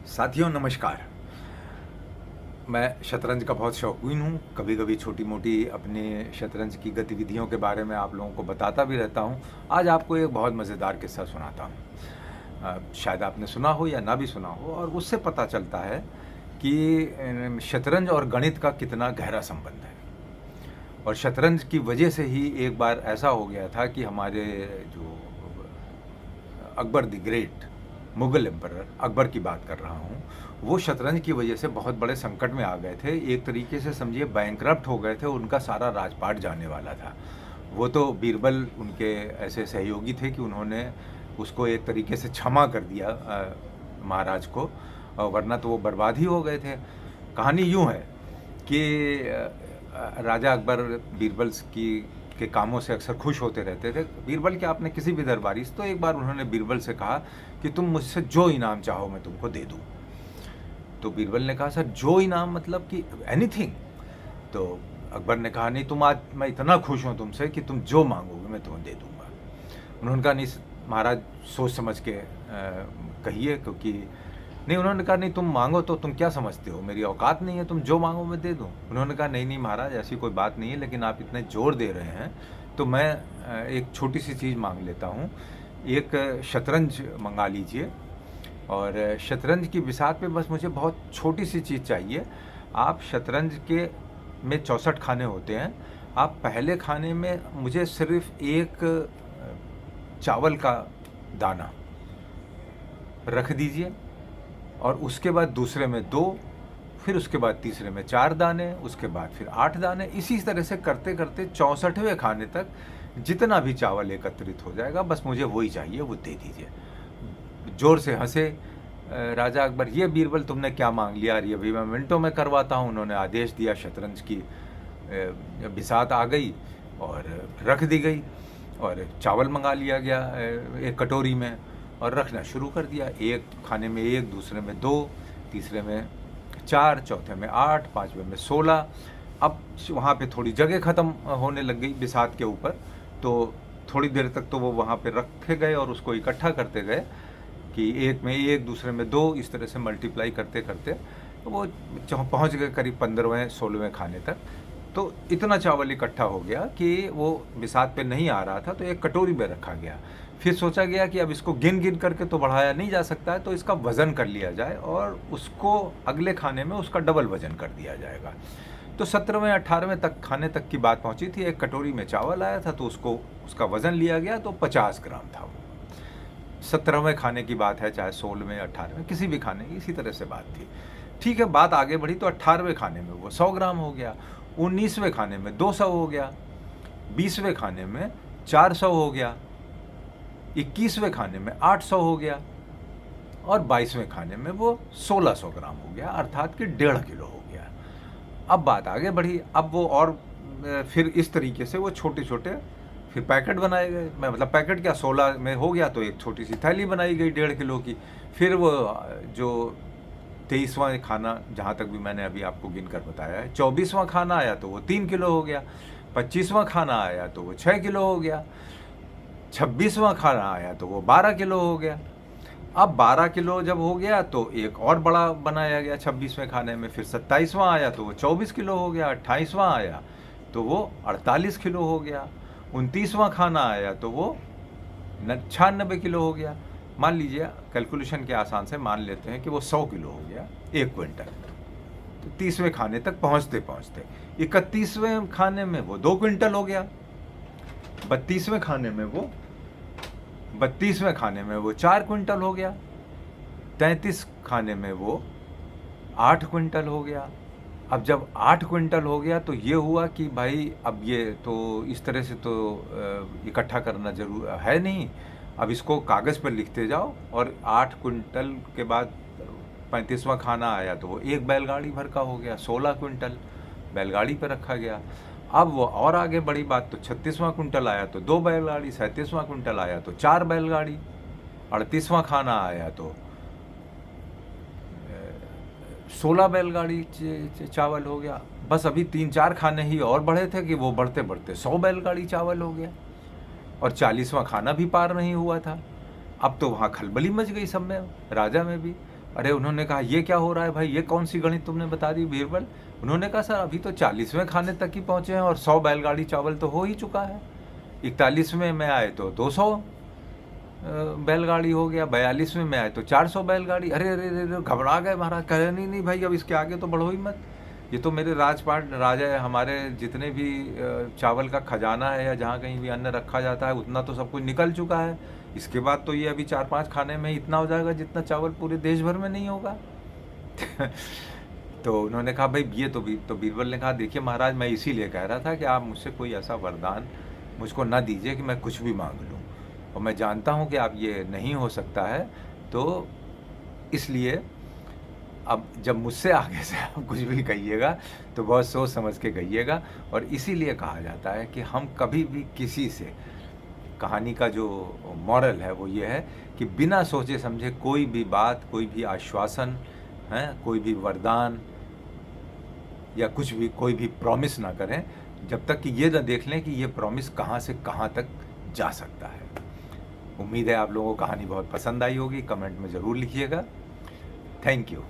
साथियों नमस्कार। मैं शतरंज का बहुत शौकीन हूँ। कभी कभी छोटी मोटी अपने शतरंज की गतिविधियों के बारे में आप लोगों को बताता भी रहता हूँ। आज आपको एक बहुत मज़ेदार किस्सा सुनाता हूँ। शायद आपने सुना हो या ना भी सुना हो, और उससे पता चलता है कि शतरंज और गणित का कितना गहरा संबंध है। और शतरंज की वजह से ही एक बार ऐसा हो गया था कि हमारे जो Akbar the great, Mughal emperor Akbar की बात कर रहा हूँ, वो शतरंज की वजह से बहुत बड़े संकट में आ गए थे। एक तरीके से समझिए बैंकरप्ट हो गए थे, उनका सारा राजपाट जाने वाला था। वो तो बीरबल उनके ऐसे सहयोगी थे कि उन्होंने उसको एक तरीके से क्षमा कर दिया महाराज को, वरना तो वो बर्बाद ही हो गए थे। कहानी यूँ है कि राजा अकबर बीरबल की के कामों से अक्सर खुश होते रहते थे। बीरबल के आपने किसी भी दरबारी से, तो एक बार उन्होंने बीरबल से कहा कि तुम मुझसे जो इनाम चाहो मैं तुमको दे दूँ। तो बीरबल ने कहा, सर जो इनाम मतलब कि एनीथिंग? तो अकबर ने कहा, नहीं तुम आज, मैं इतना खुश हूँ तुमसे कि तुम जो मांगोगे मैं तुम्हें दे दूँगा। उन्होंने कहा, नहीं महाराज सोच समझ के कहिए, क्योंकि नहीं, उन्होंने कहा, नहीं तुम मांगो तो तुम क्या समझते हो, मेरी औकात नहीं है, तुम जो मांगो मैं दे दूँ। उन्होंने कहा, नहीं नहीं महाराज ऐसी कोई बात नहीं है, लेकिन आप इतने जोर दे रहे हैं तो मैं एक छोटी सी चीज़ मांग लेता हूँ। एक शतरंज मंगा लीजिए, और शतरंज की बिसात पे बस मुझे बहुत छोटी सी चीज़ चाहिए। आप शतरंज के में 64 खाने होते हैं। आप पहले खाने में मुझे सिर्फ एक चावल का दाना रख दीजिए, और उसके बाद दूसरे में 2, फिर उसके बाद तीसरे में 4 दाने, उसके बाद फिर 8 दाने। इसी तरह से करते करते 64वें खाने तक जितना भी चावल एकत्रित हो जाएगा, बस मुझे वही चाहिए, वो दे दीजिए। जोर से हंसे राजा अकबर, ये बीरबल तुमने क्या मांग लिया, ये भी मैं मिनटों में करवाता हूँ। उन्होंने आदेश दिया, शतरंज की बिसात आ गई और रख दी गई, और चावल मंगा लिया गया एक कटोरी में, और रखना शुरू कर दिया। एक खाने में 1, दूसरे में 2, तीसरे में 4, चौथे में 8, पाँचवें में 16। अब वहाँ पे थोड़ी जगह ख़त्म होने लग गई बिसात के ऊपर, तो थोड़ी देर तक तो वो वहाँ पे रखे गए और उसको इकट्ठा करते गए कि एक में 1, दूसरे में 2, इस तरह से मल्टीप्लाई करते करते तो वो पहुँच गए करीब 15वें 16वें खाने तक। तो इतना चावल इकट्ठा हो गया कि वो बिसात पे नहीं आ रहा था, तो एक कटोरी में रखा गया। फिर सोचा गया कि अब इसको गिन गिन करके तो बढ़ाया नहीं जा सकता है, तो इसका वज़न कर लिया जाए और उसको अगले खाने में उसका डबल वज़न कर दिया जाएगा। तो 17वें 18वें तक खाने तक की बात पहुंची थी। एक कटोरी में चावल आया था, तो उसको उसका वज़न लिया गया, तो 50 ग्राम था वो। 17वें खाने की बात है, चाहे 16वें 18वें, किसी भी खाने की इसी तरह से बात थी। ठीक है, बात आगे बढ़ी तो 18वें खाने में वो 100 ग्राम हो गया, 19वें खाने में 200 हो गया, 20वें खाने में 400 हो गया, 21वें खाने में 800 हो गया, और 22वें खाने में वो 1600 ग्राम हो गया, अर्थात कि 1.5 किलो हो गया। अब बात आगे बढ़ी, अब वो और फिर इस तरीके से वो छोटे छोटे फिर पैकेट बनाए गए। मैं मतलब पैकेट क्या, 16 में हो गया तो एक छोटी सी थैली बनाई गई 1.5 किलो की। फिर वो जो 23वां खाना, जहाँ तक भी मैंने अभी आपको गिन कर बताया है, 24वां खाना आया तो वो 3 किलो हो गया, 25वां खाना आया तो वो 6 किलो हो गया, 26वां खाना आया तो वो 12 किलो हो गया। अब 12 किलो जब हो गया तो एक और बड़ा बनाया गया 26वें खाने में, फिर 27वां आया तो वो 24 किलो हो गया, 28वां आया तो वो 48 किलो हो गया, 29वां खाना आया तो वो 96 किलो हो गया। मान लीजिए कैलकुलेशन के आसान से मान लेते हैं कि वो 100 किलो हो गया, 1 क्विंटल। तो 30वें खाने तक पहुंचते पहुंचते 31वें खाने में वो 2 क्विंटल हो गया, 32वें खाने में वो 4 क्विंटल हो गया, 33 खाने में वो 8 क्विंटल हो गया। अब जब 8 क्विंटल हो गया तो ये हुआ कि भाई अब ये तो इस तरह से तो इकट्ठा करना जरूर है नहीं, अब इसको कागज़ पर लिखते जाओ। और 8 क्विंटल के बाद 35वां खाना आया तो वो एक बैलगाड़ी भर का हो गया, 16 क्विंटल बैलगाड़ी पर रखा गया। अब वो और आगे बड़ी बात, तो 36वां क्विंटल आया तो 2 बैलगाड़ी, 37वां क्विंटल आया तो 4 बैलगाड़ी, 38वां खाना आया तो 16 बैलगाड़ी चावल हो गया। बस अभी 3-4 खाने ही और बढ़े थे कि वो बढ़ते बढ़ते 100 बैलगाड़ी चावल हो गया, और 40वां खाना भी पार नहीं हुआ था। अब तो वहाँ खलबली मच गई सब में, राजा में भी। अरे उन्होंने कहा ये क्या हो रहा है भाई, ये कौन सी गणित तुमने बता दी बीरबल। उन्होंने कहा सर अभी तो 40वें खाने तक ही पहुँचे हैं और 100 बैलगाड़ी चावल तो हो ही चुका है। 41वें में आए तो 200 बैलगाड़ी हो गया, 42वें में आए तो 400 बैलगाड़ी। अरे अरे अरे घबरा गए महाराज, कह रहे नहीं नहीं भाई अब इसके आगे तो बढ़ो ही मत, ये तो मेरे राजपाट राजा है, हमारे जितने भी चावल का खजाना है या जहाँ कहीं भी अन्न रखा जाता है उतना तो सब कुछ निकल चुका है, इसके बाद तो ये अभी 4-5 खाने में इतना हो जाएगा जितना चावल पूरे देश भर में नहीं होगा। तो उन्होंने कहा भाई ये तो बीरबल ने कहा देखिए महाराज मैं इसीलिए कह रहा था कि आप मुझसे कोई ऐसा वरदान मुझको ना दीजिए कि मैं कुछ भी मांग लूँ, और मैं जानता हूँ कि आप ये नहीं हो सकता है, तो इसलिए अब जब मुझसे आगे से आप कुछ भी कहिएगा तो बहुत सोच समझ के कहिएगा। और इसीलिए कहा जाता है कि हम कभी भी किसी से, कहानी का जो मॉरल है वो ये है कि बिना सोचे समझे कोई भी बात, कोई भी आश्वासन है, कोई भी वरदान या कुछ भी, कोई भी प्रॉमिस ना करें जब तक कि ये ना देख लें कि ये प्रॉमिस कहाँ से कहाँ तक जा सकता है। उम्मीद है आप लोगों को कहानी बहुत पसंद आई होगी, कमेंट में ज़रूर लिखिएगा। Thank you.